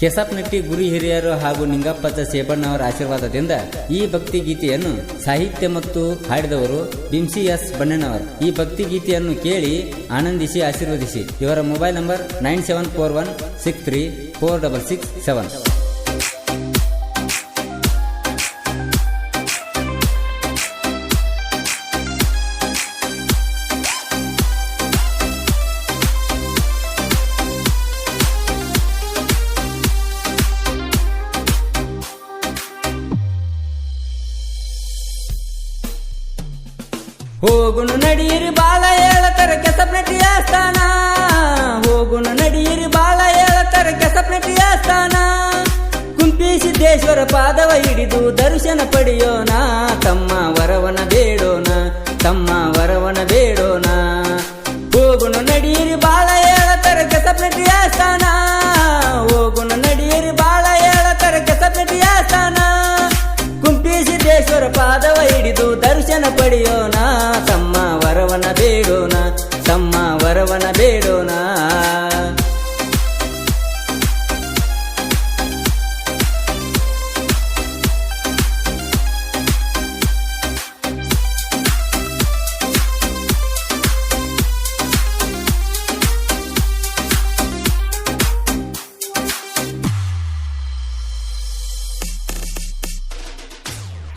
ಕೆಸಪ್ನಟ್ಟಿ ಗುರು ಹಿರಿಯರು ಹಾಗೂ ನಿಂಗಪ್ಪಚ್ಚ ಸೇಪಣ್ಣವರ ಆಶೀರ್ವಾದದಿಂದ ಈ ಭಕ್ತಿ ಗೀತೆಯನ್ನು ಸಾಹಿತ್ಯ ಮತ್ತು ಹಾಡಿದವರು ಬಿಂಸಿ ಎಸ್ ಬಣ್ಣನವರು. ಈ ಭಕ್ತಿ ಗೀತೆಯನ್ನು ಕೇಳಿ ಆನಂದಿಸಿ ಆಶೀರ್ವದಿಸಿ. ಇವರ ಮೊಬೈಲ್ ನಂಬರ್ 9741634667. ಹೋಗುನು ನಡೀರಿ ಬಾಳ ಹೇಳತರ ಕೆಸಪ್ನಟ್ಟಿಯ ಸ್ಥಾನ, ಹೋಗುನು ನಡೀರಿ ಬಾಳ ಹೇಳತರ ಕೆಸಪ್ನಟ್ಟಿಯ ಸ್ಥಾನ. ಕುಂಪಿ ಸಿದ್ದೇಶ್ವರ ಪಾದವ ಹಿಡಿದು ದರ್ಶನ ಪಡೆಯೋಣ, ತಮ್ಮ ವರವನ ಬೇಡೋಣ, ತಮ್ಮ ವರವನ ಬೇಡೋಣ. ಹೋಗುನು ನಡೀರಿ ಬಾಳ ಹೇಳತರ ಕೆಸಪ್ನಟ್ಟಿಯ ಸ್ಥಾನ, ಹೋಗುನು ನಡೀರಿ ಬಾಳ ಹೇಳತರ ಕೆಸಪ್ನಟ್ಟಿಯ ಸ್ಥಾನ. ಕುಂಪಿ ಸಿದ್ದೇಶ್ವರ ಪಾದವ ಹಿಡಿದು ದರ್ಶನ ಪಡೆಯೋಣ, ತಮ್ಮ ವರವನ ಬೇಡೋಣ, ತಮ್ಮ ವರವನ ಬೇಡೋಣ.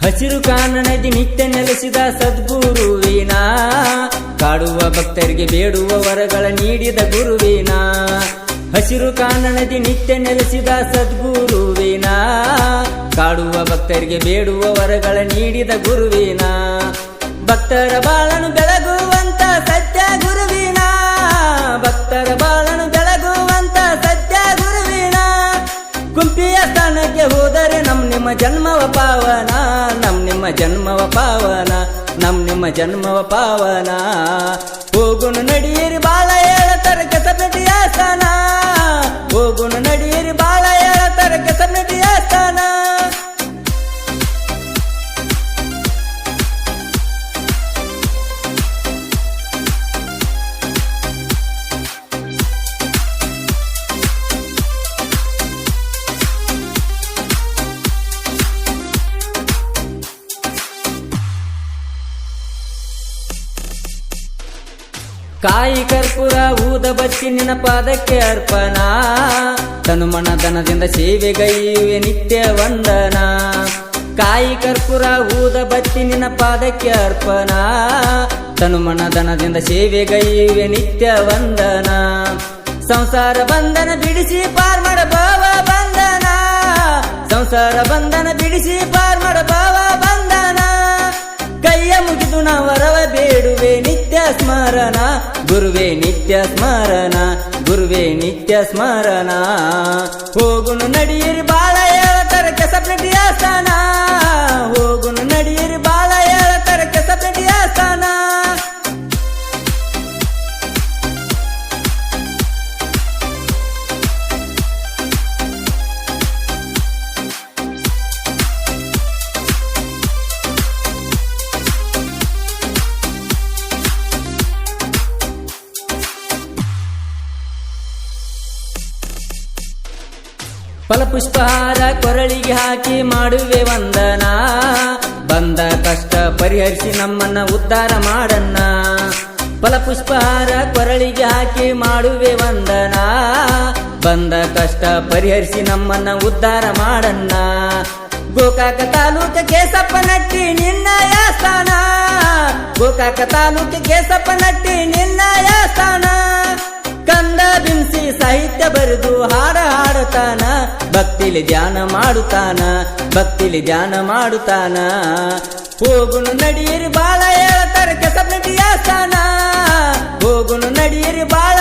ಹಸಿರು ಕಾನನದಿ ನಿತ್ಯ ನೆಲೆಸಿದ ಸದ್ಗುರುವಿನ, ಕಾಡುವ ಭಕ್ತರಿಗೆ ಬೇಡುವ ವರಗಳ ನೀಡಿದ ಗುರುವಿನ. ಹಸಿರು ಕಾನನದಿ ನಿತ್ಯ ನೆಲೆಸಿದ ಸದ್ಗುರುವಿನ, ಕಾಡುವ ಭಕ್ತರಿಗೆ ಬೇಡುವ ವರಗಳ ನೀಡಿದ ಗುರುವಿನ. ಭಕ್ತರ ಬಾಳನು ಬೆಳಗುವಂತ ಸತ್ಯ ಗುರುವಿನ, ಭಕ್ತರ ಬಾಳನು ಬೆಳಗುವಂತ ಸತ್ಯ ಗುರುವಿನ. ಕುಂಪಿಯ ಸ್ಥಾನಕ್ಕೆ ಹೋದರೆ ನಿಮ್ಮ ಜನ್ಮವ ಪಾವನ, ನಿಮ್ಮ ಜನ್ಮವ ಪಾವನ, ನಿಮ್ಮ ಜನ್ಮವ ಪಾವನ. ಹೋಗುನು ನಡೀರಿ ಬಾಳ ಹೇಳತರ ಕೆಸಪ್ನಟ್ಟಿಯ ಸ್ಥಾನ, ಹೋಗುನು ನಡೀರಿ ಬಾಳ ಹೇಳತರ ಕೆಸಪ್ನಟ್ಟಿಯ ಸ್ಥಾನ. ಕಾಯಿ ಕರ್ಪೂರ ಊದ ಬತ್ತಿ ನಿನ್ನ ಪಾದಕ್ಕೆ ಅರ್ಪಣ, ತನುಮನ ಧನದಿಂದ ಸೇವೆಗೈಯುವೆ ನಿತ್ಯ ವಂದನ. ಕಾಯಿ ಕರ್ಪೂರ ಊದ ಬತ್ತಿ ನಿನ್ನ ಪಾದಕ್ಕೆ ಅರ್ಪಣ, ತನುಮನ ಧನದಿಂದ ಸೇವೆಗೈಯುವೆ ನಿತ್ಯ ವಂದನ. ಸಂಸಾರ ಬಂಧನ ಬಿಡಿಸಿ ಪಾರ್ ಮಾಡ ಭಾವ ಬಂಧನ, ಸಂಸಾರ ಬಂಧನ ಬಿಡಿಸಿ ಪಾರ್ ಮಾಡ ಭಾವ ಬಂಧನ. ಕೈಯ ಮುಗಿದು ನಾ ವರವ ಬೇಡುವೆ ನಿತ್ಯ ಸ್ಮರಣ, ಗುರುವೇ ನಿತ್ಯ ಸ್ಮರಣ, ಗುರುವೇ ನಿತ್ಯ ಸ್ಮರಣ. ಹೋಗುನು ನಡೀರಿ ಬಾಳ ಹೇಳತರ ಕೆಸಪ್ನಟ್ಟಿಯ ಸ್ಥಾನ, ಹೋಗುನು ನಡೀರಿ ಬಾಳ ಹೇಳತರ ಕೆಸಪ್ನಟ್ಟಿಯ ಸ್ಥಾನ. ಫಲಪುಷ್ಪಹಾರ ಕೊರಳಿಗೆ ಹಾಕಿ ಮಾಡುವೆ ವಂದನ, ಬಂದ ಕಷ್ಟ ಪರಿಹರಿಸಿ ನಮ್ಮನ್ನ ಉದ್ಧಾರ ಮಾಡನ್ನ. ಫಲಪುಷ್ಪಹಾರ ಕೊರಳಿಗೆ ಹಾಕಿ ಮಾಡುವೆ ವಂದನ, ಬಂದ ಕಷ್ಟ ಪರಿಹರಿಸಿ ನಮ್ಮನ್ನ ಉದ್ಧಾರ ಮಾಡನ್ನ. ಗೋಕಾಕ ತಾಲೂಕ ಕೇಸಪ್ಪನಟ್ಟಿ ನಿನ್ನಯ ಸ್ಥಾನ, ಗೋಕಾಕ ತಾಲೂಕ ಕೇಸಪ್ಪನಟ್ಟಿ ನಿನ್ನಯ ಸ್ಥಾನ. ಕಂದ ಬಿಂಸಿ ಸಾಹಿತ್ಯ ಬರೆದು ಹಾಡ ಹಾಡುತ್ತಾನ, ಭಕ್ತಿಲಿ ಧ್ಯಾನ ಮಾಡುತ್ತಾನ, ಭಕ್ತಿಲಿ ಧ್ಯಾನ ಮಾಡುತ್ತಾನ. ಹೋಗುನು ನಡೀರಿ ಬಾಳ ಹೇಳತರ ಕೆಸಪ್ನಟ್ಟಿಯ ಸ್ಥಾನ, ಹೋಗುನು ನಡೀರಿ ಬಾಳ